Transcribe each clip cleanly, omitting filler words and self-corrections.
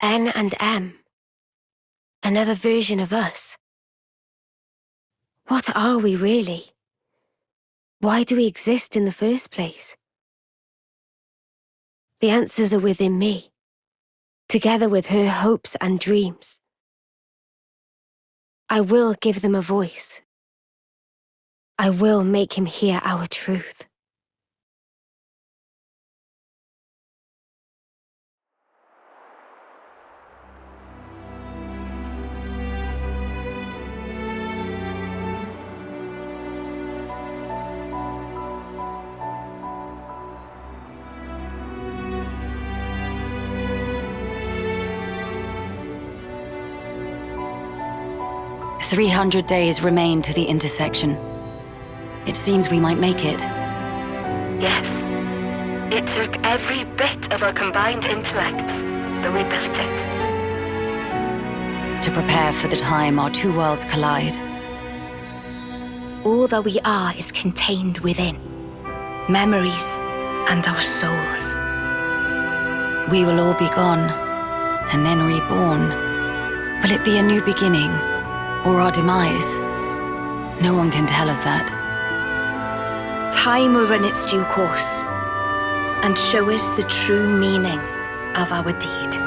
N and M. Another version of us. What are we really? Why do we exist in the first place? The answers are within me, together with her hopes and dreams. I will give them a voice. I will make him hear our truth. "300 days remain to the intersection. It seems we might make it." Yes. It took every bit of our combined intellects, but we built it. To prepare for the time our two worlds collide. All that we are is contained within. Memories and our souls. We will all be gone, and then reborn. Will it be a new beginning, or our demise? No one can tell us that. Time will run its due course, and show us the true meaning of our deed.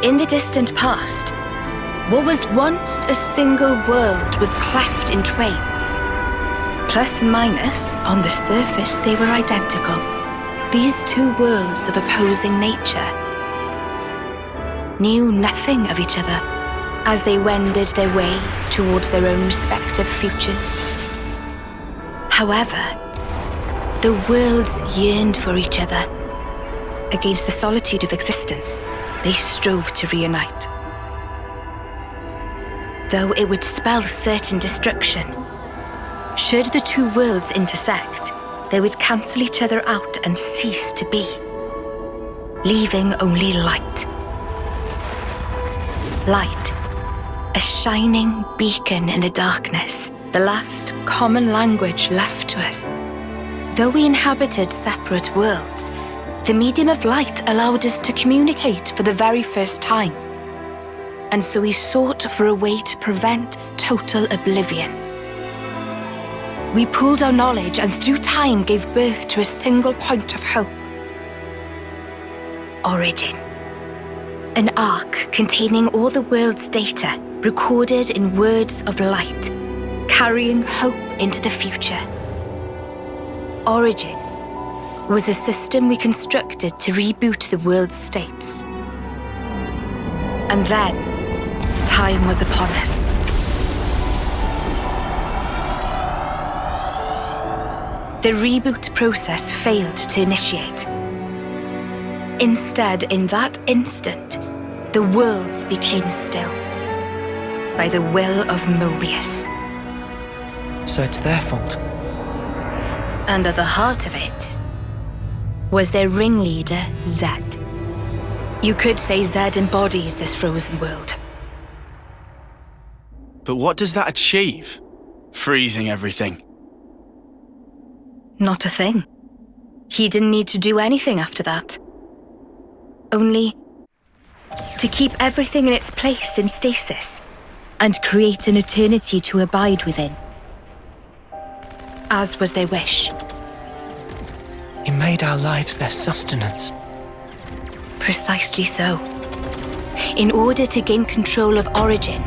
In the distant past, what was once a single world was cleft in twain. Plus and minus, on the surface, they were identical. These two worlds of opposing nature knew nothing of each other as they wended their way towards their own respective futures. However, the worlds yearned for each other. Against the solitude of existence, they strove to reunite. Though it would spell certain destruction, should the two worlds intersect, they would cancel each other out and cease to be, leaving only light. Light, a shining beacon in the darkness, the last common language left to us. Though we inhabited separate worlds, the medium of light allowed us to communicate for the very first time. And so we sought for a way to prevent total oblivion. We pooled our knowledge and through time gave birth to a single point of hope. Origin. An ark containing all the world's data, recorded in words of light, carrying hope into the future. Origin was a system we constructed to reboot the world's states. And then, time was upon us. The reboot process failed to initiate. Instead, in that instant, the worlds became still, by the will of Mobius. So it's their fault. And at the heart of it was their ringleader, Zed. You could say Zed embodies this frozen world. But what does that achieve? Freezing everything. Not a thing. He didn't need to do anything after that. Only to keep everything in its place in stasis and create an eternity to abide within. As was their wish. He made our lives their sustenance. Precisely so. In order to gain control of Origin,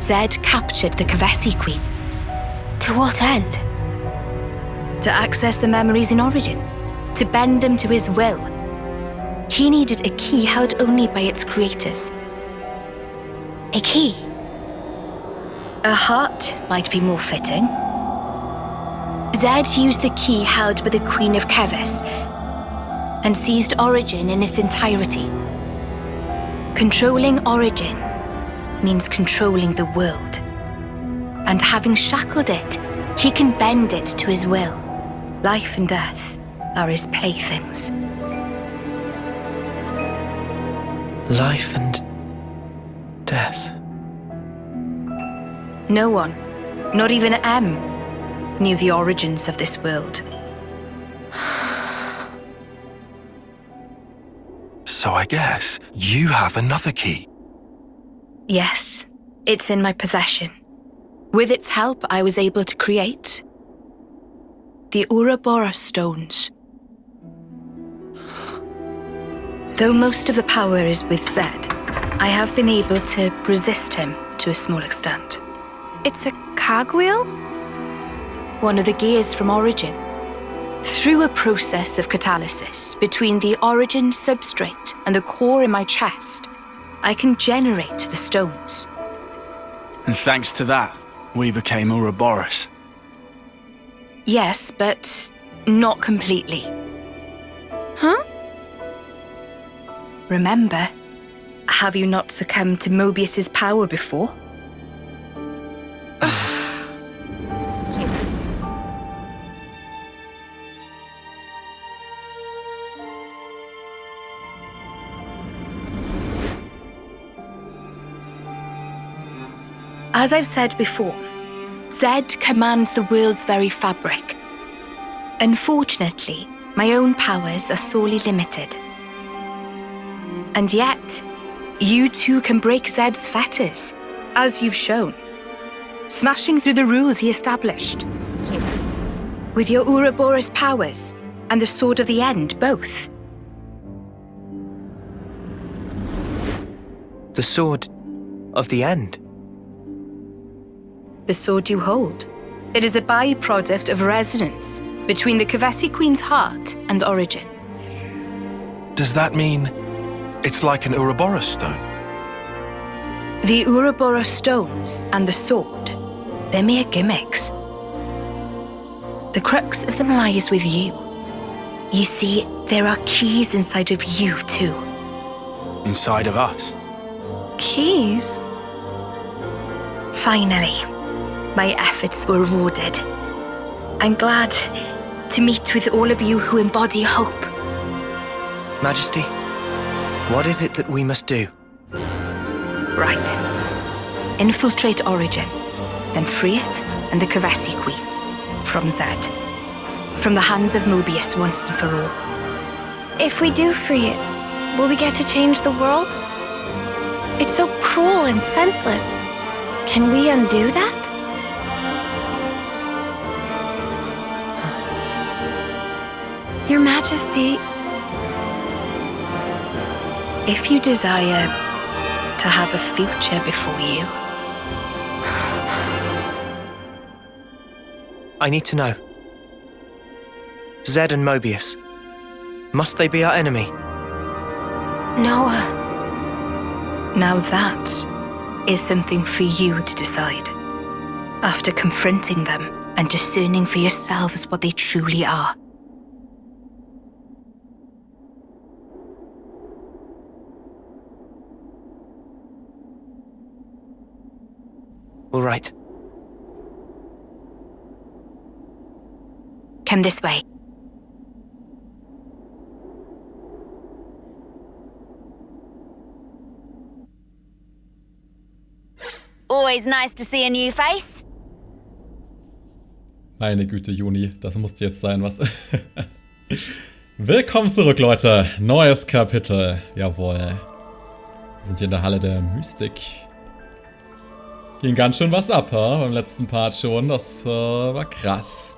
Zed captured the Kavesi Queen. To what end? To access the memories in Origin, to bend them to his will. he needed a key held only by its creators. A key? A heart might be more fitting. Zed used the key held by the Queen of Keves and seized Origin in its entirety. Controlling Origin means controlling the world. And having shackled it, he can bend it to his will. Life and death are his playthings. Life and death. No one, not even M, knew the origins of this world. So I guess you have another key. Yes, it's in my possession. With its help, I was able to create the Ouroboros stones. Though most of the power is with Zed, I have been able to resist him to a small extent. It's a cogwheel? One of the gears from Origin. Through a process of catalysis between the Origin substrate and the core in my chest, I can generate the stones. And thanks to that, we became Ouroboros. Yes, but not completely. Huh? Remember, have you not succumbed to Mobius's power before? As I've said before, Zed commands the world's very fabric. Unfortunately, my own powers are sorely limited. And yet, you too can break Zed's fetters, as you've shown, smashing through the rules he established. With your Ouroboros powers and the Sword of the End, both. The Sword of the End. The sword you hold. It is a byproduct of resonance between the Kevesi Queen's heart and Origin. Does that mean it's like an Ouroboros stone? The Ouroboros stones and the sword, they're mere gimmicks. The crux of them lies with you. You see, there are keys inside of you too. Inside of us. Keys? Finally, my efforts were rewarded. I'm glad to meet with all of you who embody hope. Majesty, what is it that we must do? Right. Infiltrate Origin, then free it and the Kevesi Queen from Zed. From the hands of Mobius once and for all. If we do free it, will we get to change the world? It's so cruel and senseless. Can we undo that? Your Majesty, If you desire to have a future before you, I need to know. Zed and Mobius. Must they be our enemy? Noah. Now that is something for you to decide. After confronting them and discerning for yourselves what they truly are. All right. Come this way. Always nice to see a new face. Meine Güte, Juni, das musste jetzt sein, was? Willkommen zurück, Leute. Neues Kapitel. Jawohl. Wir sind hier in der Halle der Mystik. Ging ganz schön was ab, beim letzten Part schon. Das war krass.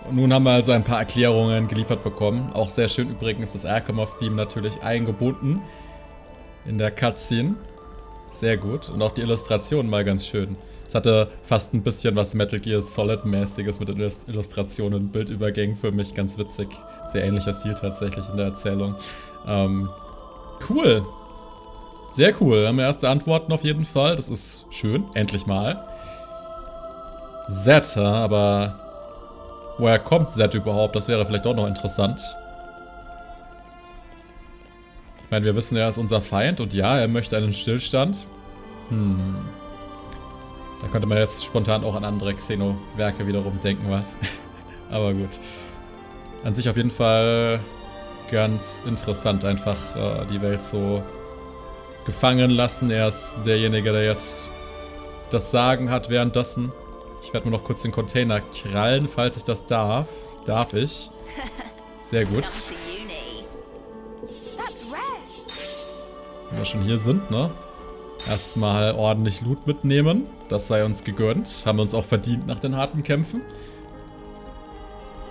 Und nun haben wir also ein paar Erklärungen geliefert bekommen. Auch sehr schön übrigens das Arkham-Theme natürlich eingebunden in der Cutscene. Sehr gut. Und auch die Illustrationen mal ganz schön. Es hatte fast ein bisschen was Metal Gear Solid-mäßiges mit Illustrationen und Bildübergängen für mich. Ganz witzig. Sehr ähnlicher Stil tatsächlich in der Erzählung. Cool. Sehr cool. Haben wir erste Antworten auf jeden Fall. Das ist schön. Endlich mal. Z, aber woher kommt Z überhaupt? Das wäre vielleicht auch noch interessant. Ich meine, wir wissen, er ist unser Feind und ja, er möchte einen Stillstand. Da könnte man jetzt spontan auch an andere Xeno-Werke wiederum denken, was. Aber gut. An sich auf jeden Fall ganz interessant, einfach die Welt so gefangen lassen. Er ist derjenige, der jetzt das Sagen hat währenddessen. Ich werde mir noch kurz den Container krallen, falls ich das darf. Darf ich. Sehr gut. Wenn wir schon hier sind, ne? Erstmal ordentlich Loot mitnehmen. Das sei uns gegönnt. Haben wir uns auch verdient nach den harten Kämpfen.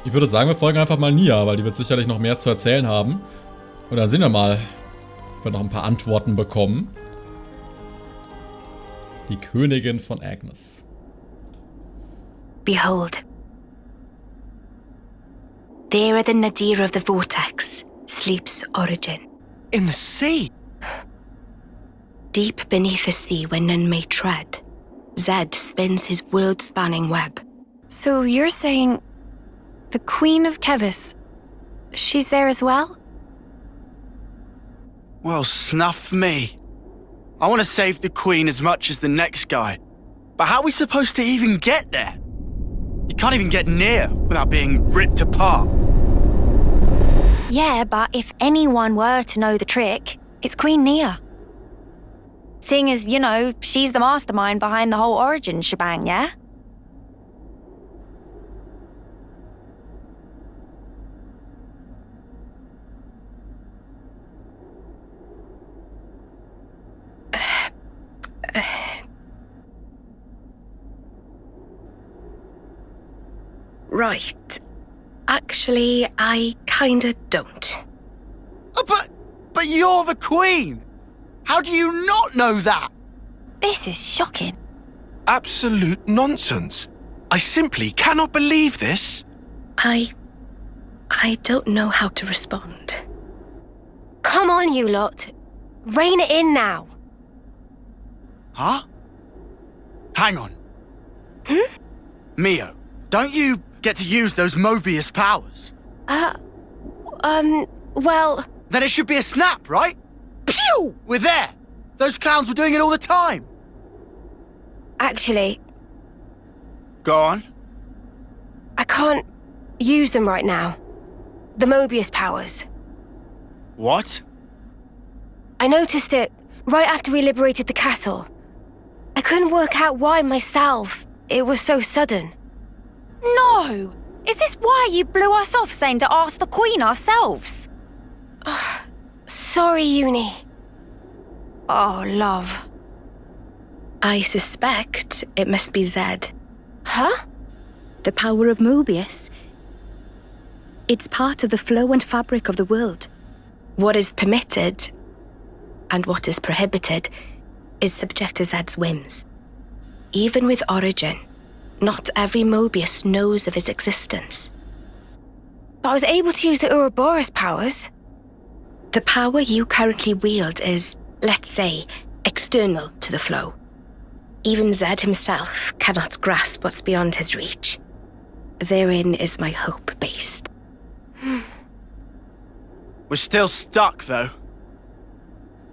Ich würde sagen, wir folgen einfach mal Nia, weil die wird sicherlich noch mehr zu erzählen haben. Und dann sehen wir mal, ob wir noch ein paar Antworten bekommen. Die Königin von Agnes. Behold. There at the nadir of the vortex sleeps Origin. In the sea? Deep beneath the sea where none may tread, Zed spins his world-spanning web. So you're saying the Queen of Kevis, she's there as well? Well, snuff me. I want to save the Queen as much as the next guy. But how are we supposed to even get there? You can't even get near without being ripped apart. Yeah, but if anyone were to know the trick, it's Queen Nia. Seeing as, you know, she's the mastermind behind the whole Origin shebang, yeah? Right. Actually, I kinda don't. Oh, but you're the Queen! How do you not know that? This is shocking. Absolute nonsense. I simply cannot believe this. I don't know how to respond. Come on, you lot. Rein it in now. Huh? Hang on. Mio, don't you get to use those Mobius powers? Well... Then it should be a snap, right? Pew! We're there! Those clowns were doing it all the time! Actually, Go on. I can't use them right now. The Mobius powers. What? I noticed it right after we liberated the castle. I couldn't work out why myself. It was so sudden. No! Is this why you blew us off saying to ask the Queen ourselves? Sorry, Uni. Oh, love. I suspect it must be Zed. Huh? The power of Mobius. It's part of the flow and fabric of the world. What is permitted and what is prohibited is subject to Zed's whims. Even with Origin, not every Mobius knows of his existence. But I was able to use the Ouroboros powers. The power you currently wield is, let's say, external to the flow. Even Zed himself cannot grasp what's beyond his reach. Therein is my hope based. We're still stuck, though.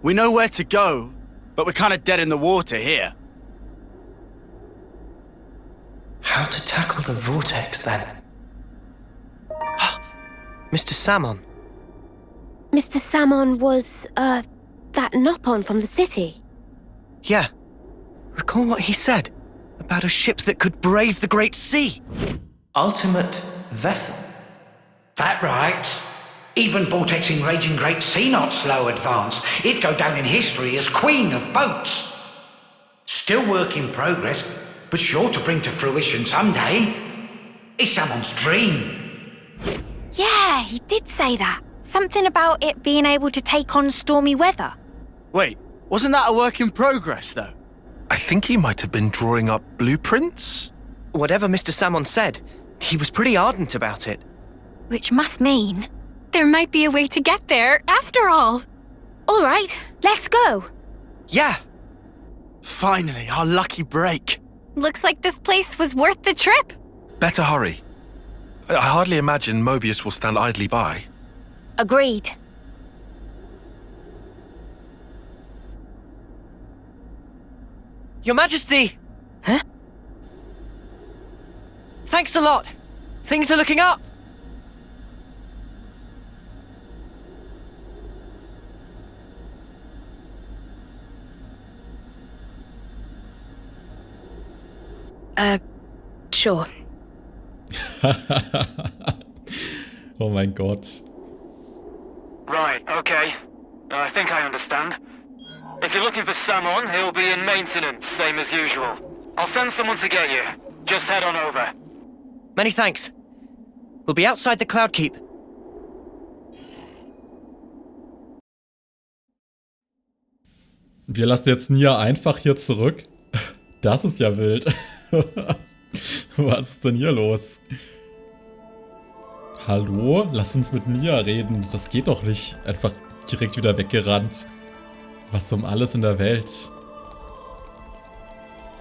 We know where to go, but we're kind of dead in the water here. How to tackle the vortex, then? Mr. Samon. Mr. Samon was, that Nopon from the city. Yeah. Recall what he said about a ship that could brave the Great Sea. Ultimate vessel. That right. Even vortexing raging great sea not slow advance. It'd go down in history as queen of boats. Still work in progress, but sure to bring to fruition someday. It's someone's dream. Yeah, he did say that. Something about it being able to take on stormy weather. Wait, wasn't that a work in progress, though? I think he might have been drawing up blueprints. Whatever Mr. Salmon said, he was pretty ardent about it. Which must mean there might be a way to get there after all. All right, let's go. Yeah, Finally, our lucky break. Looks like this place was worth the trip. Better hurry. I hardly imagine Mobius will stand idly by. Agreed. Your Majesty! Huh? Thanks a lot. Things are looking up. Sure. Oh mein Gott. Right, okay. I think I understand. If you're looking for Samon, he'll be in maintenance, same as usual. I'll send someone to get you. Just head on over. Many thanks. We'll be outside the Cloud Keep. Wir lassen jetzt Nia einfach hier zurück. Das ist ja wild. Was ist denn hier los? Hallo? Lass uns mit Nia reden. Das geht doch nicht. Einfach direkt wieder weggerannt. Was um alles in der Welt?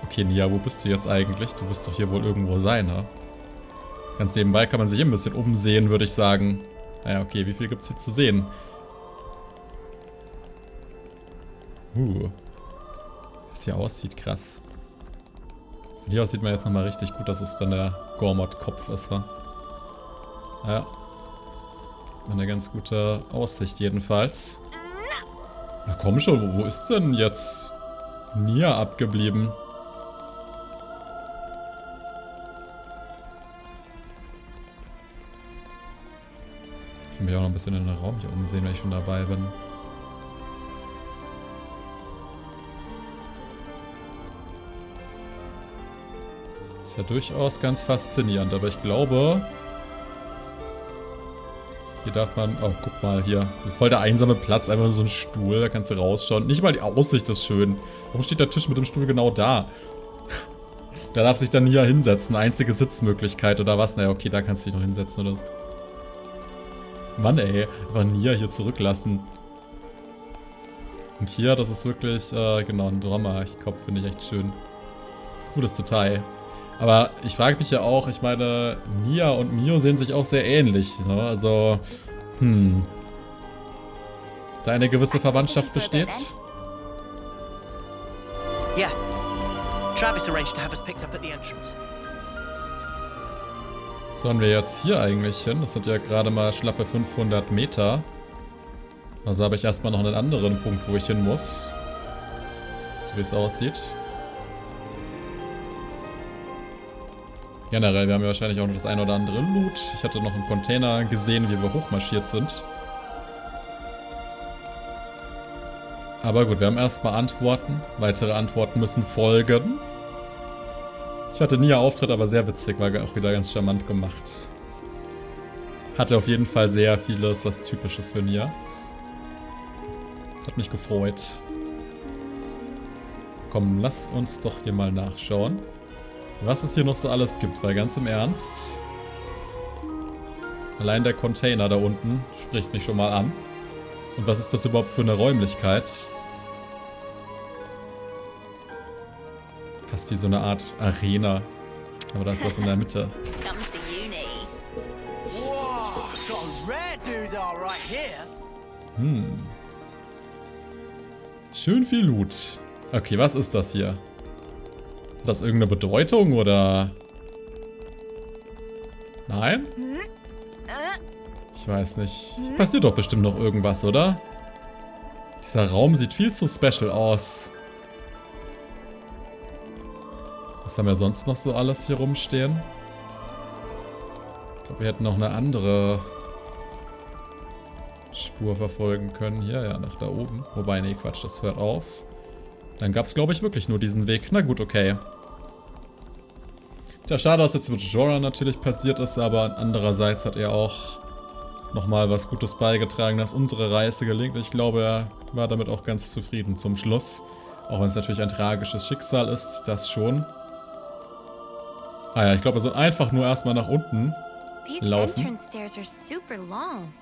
Okay, Nia, wo bist du jetzt eigentlich? Du wirst doch hier wohl irgendwo sein, ne? Ganz nebenbei kann man sich ein bisschen umsehen, würde ich sagen. Naja, okay, wie viel gibt's hier zu sehen? Was hier aussieht, krass. Von hier aus sieht man jetzt nochmal richtig gut, dass es dann der Gormod-Kopf ist, ne? Ja. Eine ganz gute Aussicht jedenfalls. Na komm schon, wo ist denn jetzt Nia abgeblieben? Ich kann mich auch noch ein bisschen in den Raum hier umsehen, wenn ich schon dabei bin. Ist ja durchaus ganz faszinierend, aber ich glaube... Hier darf man... Oh, guck mal hier. Voll der einsame Platz, einfach nur so ein Stuhl, da kannst du rausschauen. Nicht mal die Aussicht ist schön. Warum steht der Tisch mit dem Stuhl genau da? Da darf sich dann Nia hinsetzen. Einzige Sitzmöglichkeit oder was? Naja, okay, da kannst du dich noch hinsetzen oder so. Mann ey, einfach Nia hier zurücklassen. Und hier, das ist wirklich, genau, ein Drama-Kopf, finde ich echt schön. Cooles Detail. Aber ich frage mich ja auch, ich meine, Nia und Mio sehen sich auch sehr ähnlich, ne? Also, da eine gewisse Verwandtschaft besteht. Yeah. Travis arranged to have us picked up at the entrance. Sollen wir jetzt hier eigentlich hin? Das sind ja gerade mal schlappe 500 Meter. Also habe ich erstmal noch einen anderen Punkt, wo ich hin muss. So wie es aussieht. Generell, wir haben ja wahrscheinlich auch noch das ein oder andere Loot. Ich hatte noch einen Container gesehen, wie wir hochmarschiert sind. Aber gut, wir haben erstmal Antworten. Weitere Antworten müssen folgen. Ich hatte nie einen Auftritt, aber sehr witzig, war auch wieder ganz charmant gemacht. Hatte auf jeden Fall sehr vieles, was Typisches für Nia. Das hat mich gefreut. Komm, lass uns doch hier mal nachschauen, was es hier noch so alles gibt, weil ganz im Ernst, allein der Container da unten spricht mich schon mal an. Und was ist das überhaupt für eine Räumlichkeit? Fast wie so eine Art Arena. Aber da ist was in der Mitte. Schön viel Loot. Okay, was ist das hier? Hat das irgendeine Bedeutung oder? Nein? Ich weiß nicht. Hier passiert doch bestimmt noch irgendwas, oder? Dieser Raum sieht viel zu special aus. Was haben wir sonst noch so alles hier rumstehen? Ich glaube, wir hätten noch eine andere Spur verfolgen können. Hier, ja, nach da oben. Wobei, nee, Quatsch, das hört auf. Dann gab es, glaube ich, wirklich nur diesen Weg. Na gut, okay. Tja, schade, dass jetzt mit Jorah natürlich passiert ist, aber andererseits hat er auch nochmal was Gutes beigetragen, dass unsere Reise gelingt. Ich glaube, er war damit auch ganz zufrieden zum Schluss. Auch wenn es natürlich ein tragisches Schicksal ist, das schon. Ah ja, ich glaube, wir sollen einfach nur erstmal nach unten These laufen. entrance stairs are super long.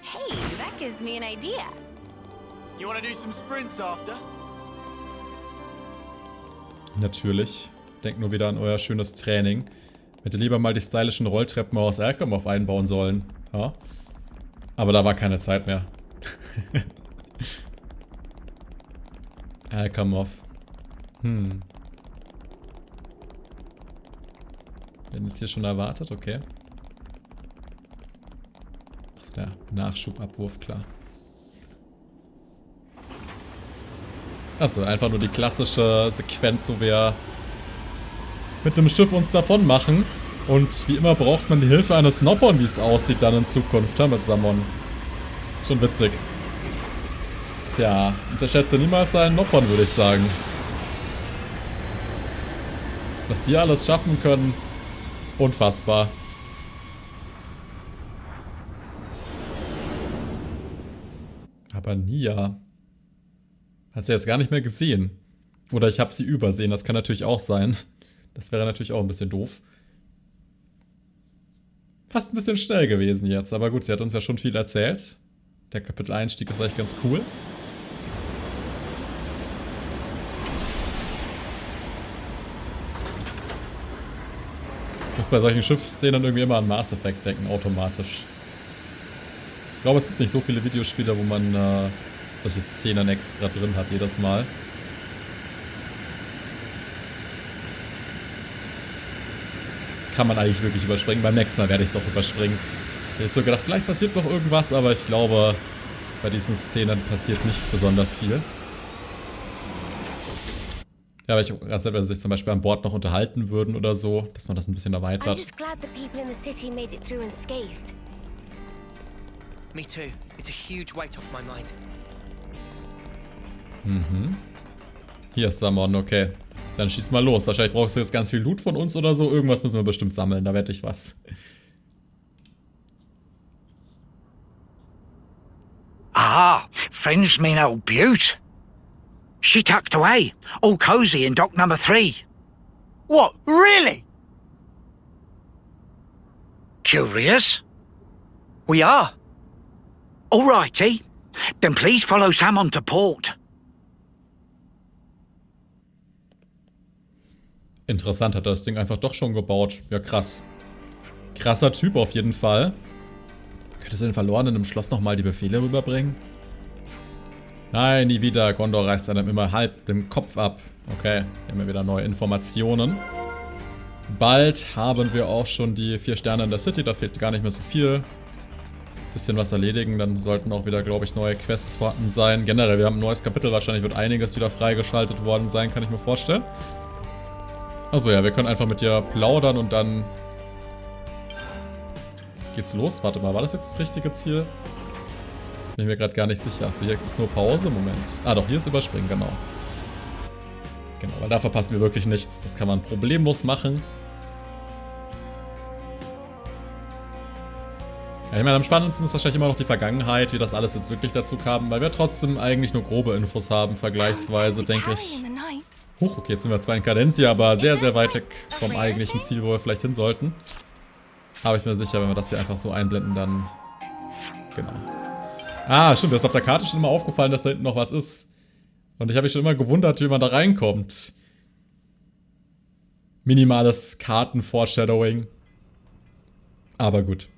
Hey, that gives me an idea. You wanna do some sprints after? Natürlich. Denkt nur wieder an euer schönes Training. Hätte lieber mal die stylischen Rolltreppen aus Alchemov einbauen sollen. Ja? Aber da war keine Zeit mehr. Alchemov. Werden jetzt hier schon erwartet, okay. Achso, der Nachschubabwurf, klar. Achso, einfach nur die klassische Sequenz, wo wir mit dem Schiff uns davon machen. Und wie immer braucht man die Hilfe eines Noppon, wie es aussieht dann in Zukunft, ja, mit Samon. Schon witzig. Tja, unterschätze niemals einen Noppon, würde ich sagen. Was die alles schaffen können, unfassbar. Aber Nia hat sie jetzt gar nicht mehr gesehen. Oder ich habe sie übersehen, das kann natürlich auch sein. Das wäre natürlich auch ein bisschen doof. Fast ein bisschen schnell gewesen jetzt, aber gut, sie hat uns ja schon viel erzählt. Der Kapitel-Einstieg ist eigentlich ganz cool. Ich muss bei solchen Schiffsszenen irgendwie immer an Mass Effect denken, automatisch. Ich glaube, es gibt nicht so viele Videospiele, wo man solche Szenen extra drin hat, jedes Mal. Kann man eigentlich wirklich überspringen. Beim nächsten Mal werde ich es doch überspringen. Ich hätte so gedacht, vielleicht passiert noch irgendwas, aber ich glaube, bei diesen Szenen passiert nicht besonders viel. Ja, aber ich ganz nett, wenn sie sich zum Beispiel an Bord noch unterhalten würden oder so, dass man das ein bisschen I'm erweitert. just glad the people in the city made it through unscathed. Me too. It's a huge weight off my mind. Hier ist Samon, okay. Dann schieß mal los. Wahrscheinlich brauchst du jetzt ganz viel Loot von uns oder so. Irgendwas müssen wir bestimmt sammeln, da wette ich was. Ah, friend's me an old beaut. She tucked away, all cozy in dock number 3. What? Really? Curious? We are. All righty. Then please follow Sam on to port. Interessant, hat er das Ding einfach doch schon gebaut. Ja, krass. Krasser Typ auf jeden Fall. Könntest du den Verlorenen im Schloss nochmal die Befehle rüberbringen? Nein, nie wieder. Gondor reißt einem immer halb den Kopf ab. Okay, hier haben wir wieder neue Informationen. Bald haben wir auch schon die 4 Sterne in der City. Da fehlt gar nicht mehr so viel. Bisschen was erledigen, dann sollten auch wieder, glaube ich, neue Quests vorhanden sein. Generell, wir haben ein neues Kapitel. Wahrscheinlich wird einiges wieder freigeschaltet worden sein, kann ich mir vorstellen. Also ja, wir können einfach mit dir plaudern und dann geht's los. Warte mal, war das jetzt das richtige Ziel? Bin mir gerade gar nicht sicher. Also hier ist nur Pause. Moment. Ah doch, hier ist Überspringen, genau. Genau, weil da verpassen wir wirklich nichts. Das kann man problemlos machen. Ja, ich meine, am spannendsten ist wahrscheinlich immer noch die Vergangenheit, wie das alles jetzt wirklich dazu kam, weil wir trotzdem eigentlich nur grobe Infos haben, vergleichsweise, denke ich. Huch, okay, jetzt sind wir zwar in Cadencia, aber sehr, sehr weit weg vom eigentlichen Ziel, wo wir vielleicht hin sollten. Aber ich bin mir sicher, wenn wir das hier einfach so einblenden, dann... Genau. Ah, stimmt, mir ist auf der Karte schon immer aufgefallen, dass da hinten noch was ist. Und ich habe mich schon immer gewundert, wie man da reinkommt. Minimales Karten-Foreshadowing. Aber gut.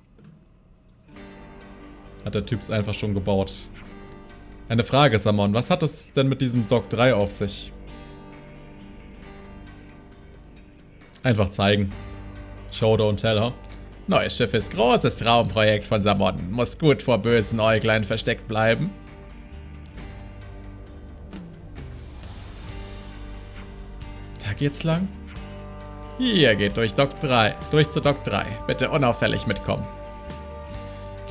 Hat der Typ es einfach schon gebaut. Eine Frage, Samon. Was hat es denn mit diesem Dock 3 auf sich? Einfach zeigen. Show, don't tell, huh? Neues Schiff ist großes Traumprojekt von Samon. Muss gut vor bösen Äuglein versteckt bleiben. Da geht's lang. Hier geht durch Dock 3. Durch zu Dock 3. Bitte unauffällig mitkommen.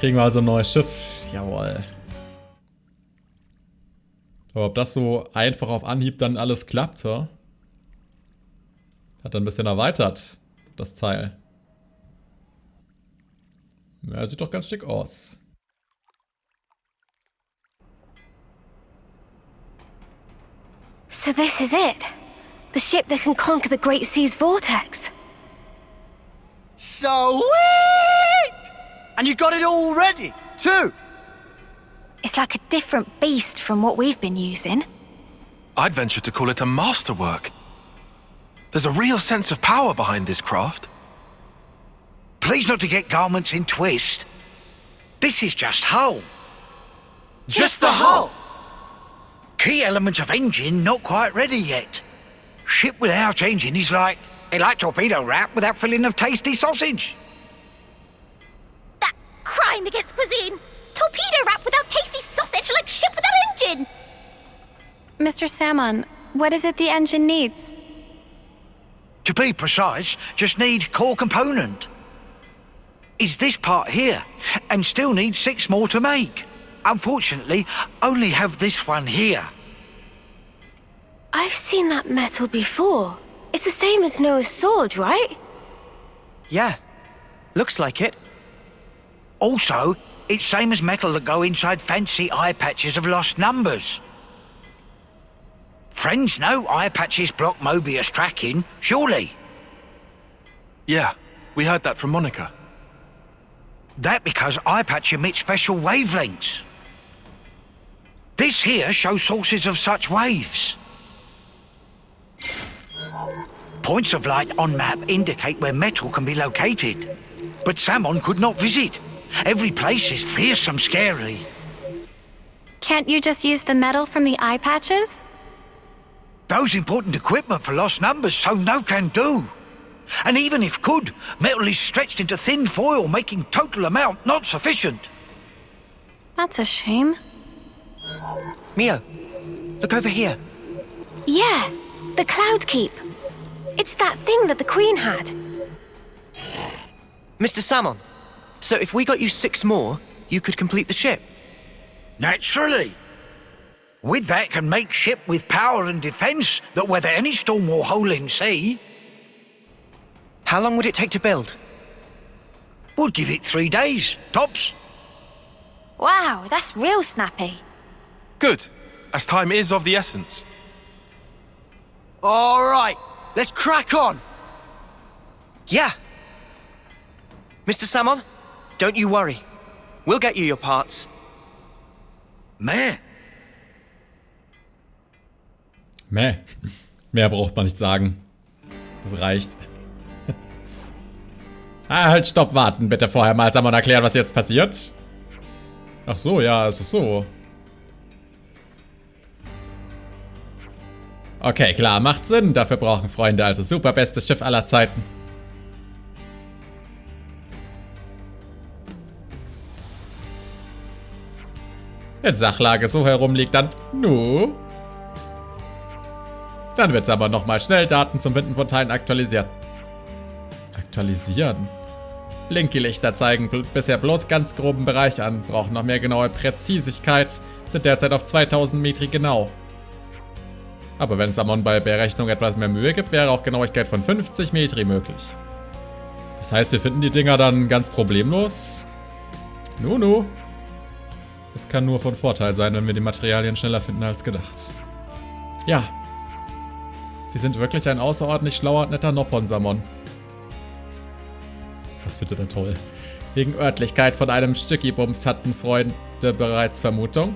Kriegen wir also ein neues Schiff. Jawohl. Aber ob das so einfach auf Anhieb dann alles klappt, ja? Hat er ein bisschen erweitert, das Teil. Ja, sieht doch ganz schick aus. So this is it. The ship that can conquer the Great Sea's vortex. Sweet! And you got it all ready, too? It's like a different beast from what we've been using. I'd venture to call it a masterwork. There's a real sense of power behind this craft. Please not to get garments in twist. This is just hull. Just the hull? Key elements of engine not quite ready yet. Ship without engine is like torpedo wrap without filling of tasty sausage. That crime against cuisine! Torpedo wrap without tasty sausage like ship without engine! Mr. Salmon, what is it the engine needs? To be precise, just need core component. Is this part here, and still need 6 more to make. Unfortunately, only have this one here. I've seen that metal before. It's the same as Noah's sword, right? Yeah. Looks like it. Also, it's same as metal that go inside fancy eye patches of lost numbers. Friends know eye patches block Mobius tracking, surely? Yeah, we heard that from Monica. That because eye patch emits special wavelengths. This here shows sources of such waves. Points of light on map indicate where metal can be located. But Samon could not visit. Every place is fearsome scary. Can't you just use the metal from the eye patches? Those important equipment for lost numbers, so no can do. And even if could, metal is stretched into thin foil, making total amount not sufficient. That's a shame. Mio, look over here. Yeah, the Cloud Keep. It's that thing that the Queen had. Mr. Salmon, so if we got you 6 more, you could complete the ship. Naturally. With that can make ship with power and defense that weather any storm or hole in sea. How long would it take to build? Would give it 3 days, tops. Wow, that's real snappy. Good, as time is of the essence. All right, let's crack on. Yeah. Mr. Salmon, don't you worry. We'll get you your parts. Meh. Meh. Mehr braucht man nicht sagen. Das reicht. Halt, stopp, warten. Bitte vorher mal Samon erklären, was jetzt passiert. Ach so, ja, es ist so. Okay, klar, macht Sinn. Dafür brauchen Freunde also super bestes Schiff aller Zeiten. Wenn Sachlage so herumliegt, dann Dann wird's aber nochmal schnell Daten zum Finden von Teilen aktualisieren. Aktualisieren? Blinky-Lichter zeigen bisher bloß ganz groben Bereich an, brauchen noch mehr genaue Präzisigkeit, sind derzeit auf 2000 Metri genau. Aber wenn Samon bei Berechnung etwas mehr Mühe gibt, wäre auch Genauigkeit von 50 Metri möglich. Das heißt, wir finden die Dinger dann ganz problemlos? Nunu. Es kann nur von Vorteil sein, wenn wir die Materialien schneller finden als gedacht. Ja. Sie sind wirklich ein außerordentlich schlauer und netter Noppon, Samon. Das findet er toll. Wegen Örtlichkeit von einem Stücki-Bums hatten Freunde bereits Vermutung.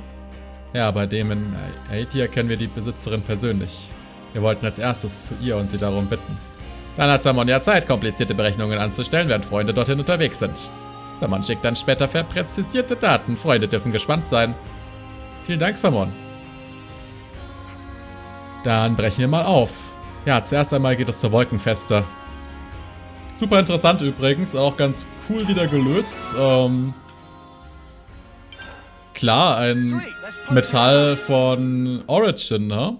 Ja, bei dem in Aetia kennen wir die Besitzerin persönlich. Wir wollten als erstes zu ihr und sie darum bitten. Dann hat Samon ja Zeit, komplizierte Berechnungen anzustellen, während Freunde dorthin unterwegs sind. Samon schickt dann später verpräzisierte Daten. Freunde dürfen gespannt sein. Vielen Dank, Samon. Dann brechen wir mal auf. Ja, zuerst einmal geht es zur Wolkenfeste. Super interessant übrigens, auch ganz cool wieder gelöst. Klar, ein Metall von Origin, ne?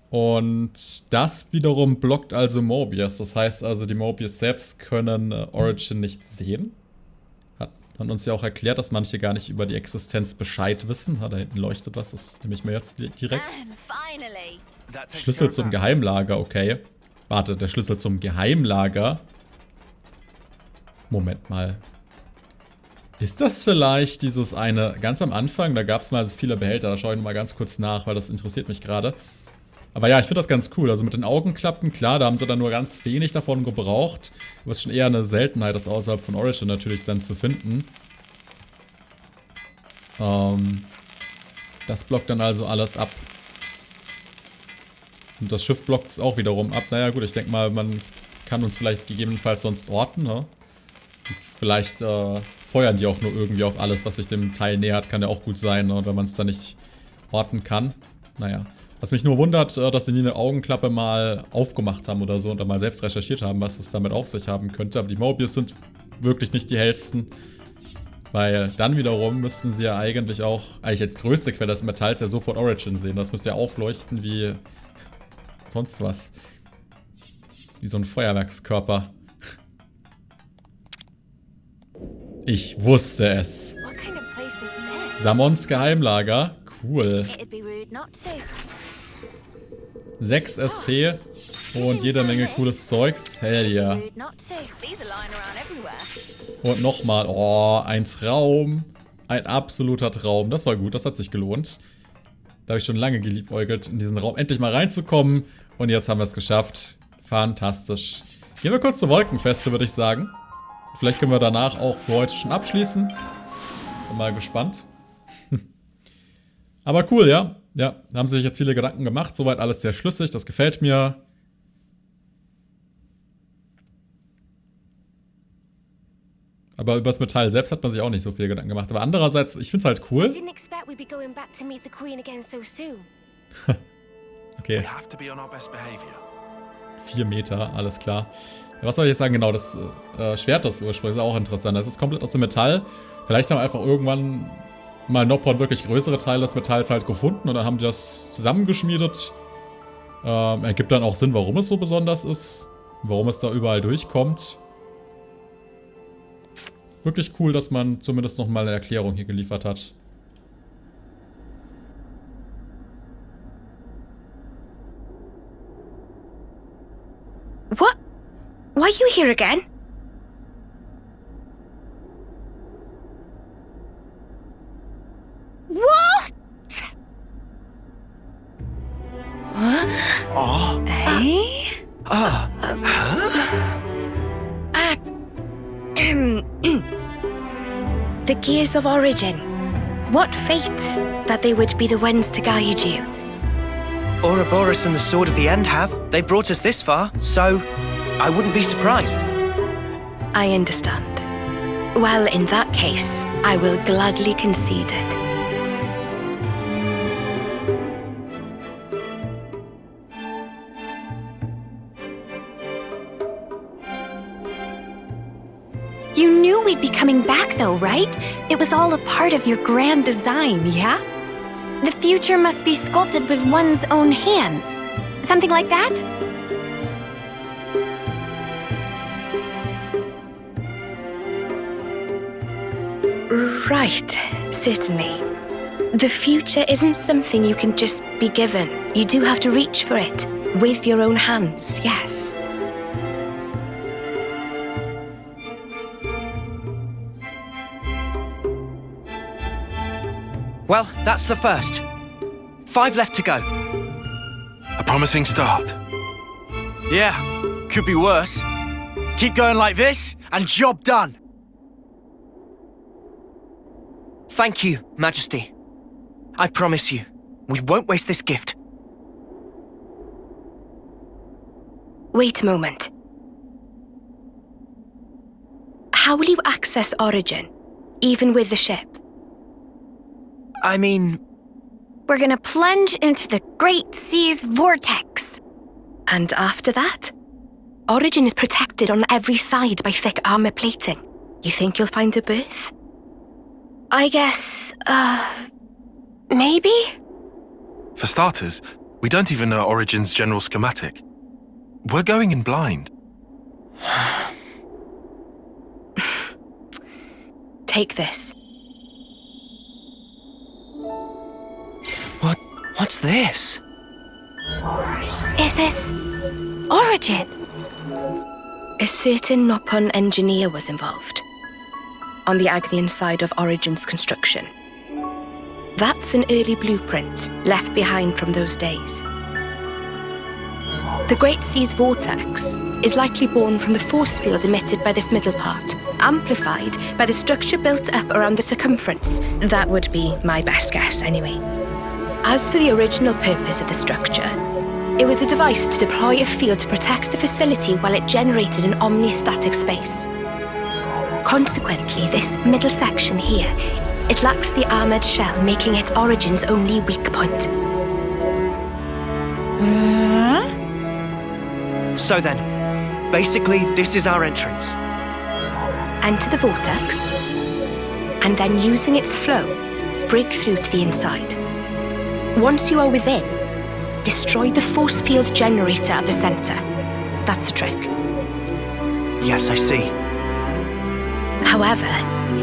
Und das wiederum blockt also Mobius. Das heißt also, die Mobius selbst können Origin nicht sehen. Hat man uns ja auch erklärt, dass manche gar nicht über die Existenz Bescheid wissen. Da hinten leuchtet was, das nehme ich mir jetzt direkt. Schlüssel zum Geheimlager, okay. Warte, der Schlüssel zum Geheimlager. Moment mal. Ist das vielleicht dieses eine, ganz am Anfang, da gab es mal viele Behälter, da schaue ich nochmal ganz kurz nach, weil das interessiert mich gerade. Aber ja, ich finde das ganz cool. Also mit den Augenklappen, klar, da haben sie dann nur ganz wenig davon gebraucht. Aber es ist schon eher eine Seltenheit, das außerhalb von Origin natürlich dann zu finden. Das blockt dann also alles ab. Und das Schiff blockt es auch wiederum ab. Naja gut, ich denke mal, man kann uns vielleicht gegebenenfalls sonst orten, ne? Und vielleicht feuern die auch nur irgendwie auf alles, was sich dem Teil nähert, kann ja auch gut sein, ne? Und wenn man es dann nicht orten kann. Naja. Was mich nur wundert, dass sie nie eine Augenklappe mal aufgemacht haben oder so und dann mal selbst recherchiert haben, was es damit auf sich haben könnte. Aber die Mobius sind wirklich nicht die hellsten. Weil dann wiederum müssten sie ja eigentlich als größte Quelle des Metalls ja sofort Origin sehen. Das müsste ja aufleuchten wie sonst was. Wie so ein Feuerwerkskörper. Ich wusste es. Samons Geheimlager. Cool. 6 SP und jede Menge cooles Zeugs. Hell ja. Und nochmal. Oh, ein Traum. Ein absoluter Traum. Das war gut, das hat sich gelohnt. Da habe ich schon lange geliebäugelt, in diesen Raum endlich mal reinzukommen. Und jetzt haben wir es geschafft. Fantastisch. Gehen wir kurz zur Wolkenfeste, würde ich sagen. Vielleicht können wir danach auch für heute schon abschließen. Bin mal gespannt. Aber cool, ja. Ja, da haben sich jetzt viele Gedanken gemacht. Soweit alles sehr schlüssig. Das gefällt mir. Aber über das Metall selbst hat man sich auch nicht so viel Gedanken gemacht. Aber andererseits, ich finde es halt cool. Okay. 4 Meter, alles klar. Was soll ich jetzt sagen? Genau, das Schwert, das ursprünglich ist auch interessant. Das ist komplett aus dem Metall. Vielleicht haben wir einfach irgendwann mal Noppon wirklich größere Teile des Metalls halt gefunden und dann haben die das zusammengeschmiedet. Ergibt dann auch Sinn, warum es so besonders ist. Warum es da überall durchkommt. Wirklich cool, dass man zumindest nochmal eine Erklärung hier geliefert hat. What? Why are you here again? What? Oh. Hey? Ah. The Gears of Origin. What fate that they would be the ones to guide you. Ouroboros and the Sword of the End have. They brought us this far, so I wouldn't be surprised. I understand. Well, in that case, I will gladly concede it. You knew we'd be coming back though, right? It was all a part of your grand design, yeah? The future must be sculpted with one's own hands. Something like that? Right, certainly. The future isn't something you can just be given. You do have to reach for it. With your own hands, yes. Well, that's the first. 5 left to go. A promising start. Yeah, could be worse. Keep going like this, and job done. Thank you, Majesty. I promise you, we won't waste this gift. Wait a moment. How will you access Origin, even with the ship? I mean... We're gonna plunge into the Great Sea's vortex. And after that? Origin is protected on every side by thick armor plating. You think you'll find a berth? I guess, maybe? For starters, we don't even know Origin's general schematic. We're going in blind. Take this. What's this? Is this Origin? A certain Noppon engineer was involved. on the Agnian side of Origin's construction. That's an early blueprint left behind from those days. The Great Sea's vortex is likely born from the force field emitted by this middle part, amplified by the structure built up around the circumference. That would be my best guess, anyway. As for the original purpose of the structure, it was a device to deploy a field to protect the facility while it generated an omnistatic space. Consequently, this middle section here, it lacks the armored shell, making it Origin's only weak point. So then, basically, this is our entrance. Enter the vortex, and then using its flow, break through to the inside. Once you are within, destroy the force field generator at the center. That's the trick. Yes, I see. However,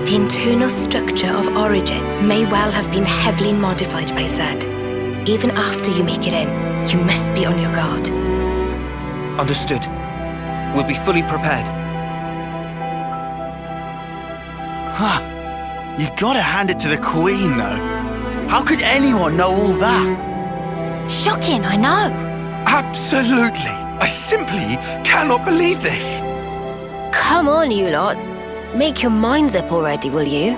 the internal structure of Origin may well have been heavily modified by Zed. Even after you make it in, you must be on your guard. Understood. We'll be fully prepared. Huh. You gotta hand it to the Queen, though. How could anyone know all that? Shocking, I know. Absolutely. I simply cannot believe this. Come on, you lot. Make your minds up already, will you?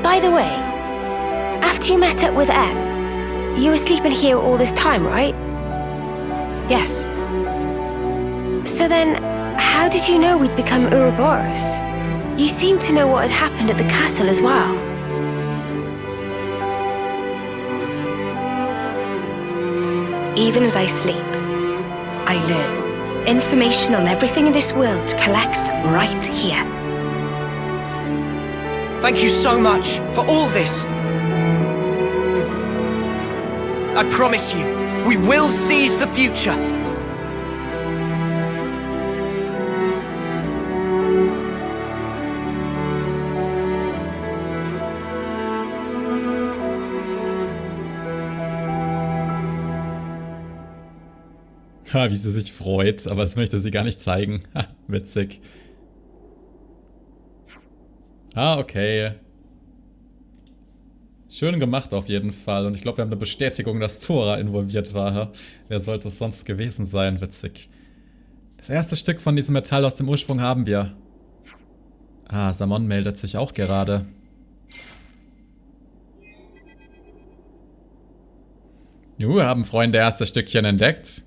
By the way, after you met up with Em, you were sleeping here all this time, right? Yes. So then, how did you know we'd become Ouroboros? You seem to know what had happened at the castle as well. Even as I sleep, I learn. Information on everything in this world collects right here. Thank you so much for all this. I promise you, we will seize the future. Ha, wie sie sich freut, aber das möchte sie gar nicht zeigen. Ha, witzig. Ah, okay. Schön gemacht auf jeden Fall. Und ich glaube, wir haben eine Bestätigung, dass Thora involviert war. Wer sollte es sonst gewesen sein? Witzig. Das erste Stück von diesem Metall aus dem Ursprung haben wir. Ah, Samon meldet sich auch gerade. Haben Freunde erste Stückchen entdeckt?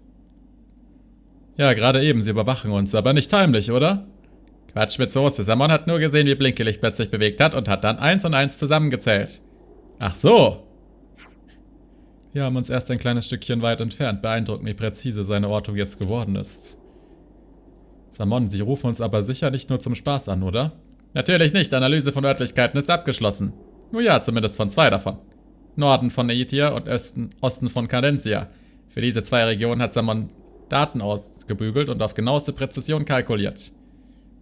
Ja, gerade eben. Sie überwachen uns, aber nicht heimlich, oder? Quatsch mit Soße. Samon hat nur gesehen, wie Blinkelicht plötzlich bewegt hat und hat dann 1 und 1 zusammengezählt. Ach so. Wir haben uns erst ein kleines Stückchen weit entfernt. Beeindruckend, wie präzise seine Ortung jetzt geworden ist. Samon, Sie rufen uns aber sicher nicht nur zum Spaß an, oder? Natürlich nicht. Analyse von Örtlichkeiten ist abgeschlossen. Nur ja, zumindest von 2 davon. Norden von Aetia und Osten von Cadencia. Für diese 2 Regionen hat Samon Daten ausgebügelt und auf genaueste Präzision kalkuliert.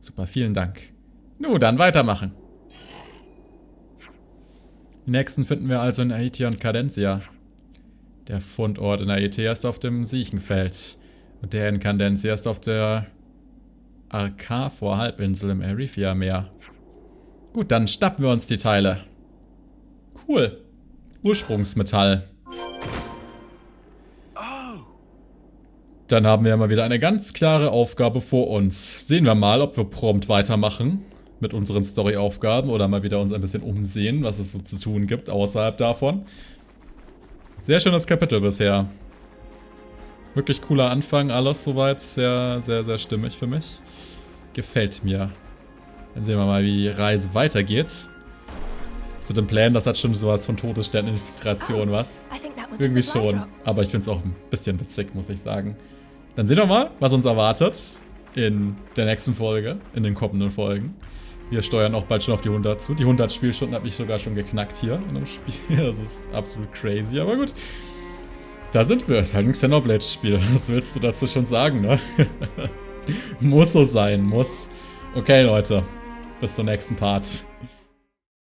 Super, vielen Dank. Nun, dann weitermachen. Die nächsten finden wir also in Aetia und Cadencia. Der Fundort in Aetia ist auf dem Siechenfeld. Und der in Cadencia ist auf der Arcafor-Halbinsel im Erifia-Meer. Gut, dann schnappen wir uns die Teile. Cool. Ursprungsmetall. Dann haben wir mal wieder eine ganz klare Aufgabe vor uns. Sehen wir mal, ob wir prompt weitermachen mit unseren Story-Aufgaben oder mal wieder uns ein bisschen umsehen, was es so zu tun gibt außerhalb davon. Sehr schönes Kapitel bisher. Wirklich cooler Anfang, alles soweit. Sehr, sehr, sehr stimmig für mich. Gefällt mir. Dann sehen wir mal, wie die Reise weitergeht. Das mit dem Plan, das hat schon sowas von Todessterninfiltration, was? Irgendwie schon. Aber ich finde es auch ein bisschen witzig, muss ich sagen. Dann sehen wir mal, was uns erwartet in der nächsten Folge, in den kommenden Folgen. Wir steuern auch bald schon auf die 100 zu. Die 100 Spielstunden habe ich sogar schon geknackt hier in dem Spiel. Das ist absolut crazy, aber gut. Da sind wir. Ist halt ein Xenoblade-Spiel. Was willst du dazu schon sagen, ne? Muss so sein, muss. Okay, Leute. Bis zum nächsten Part.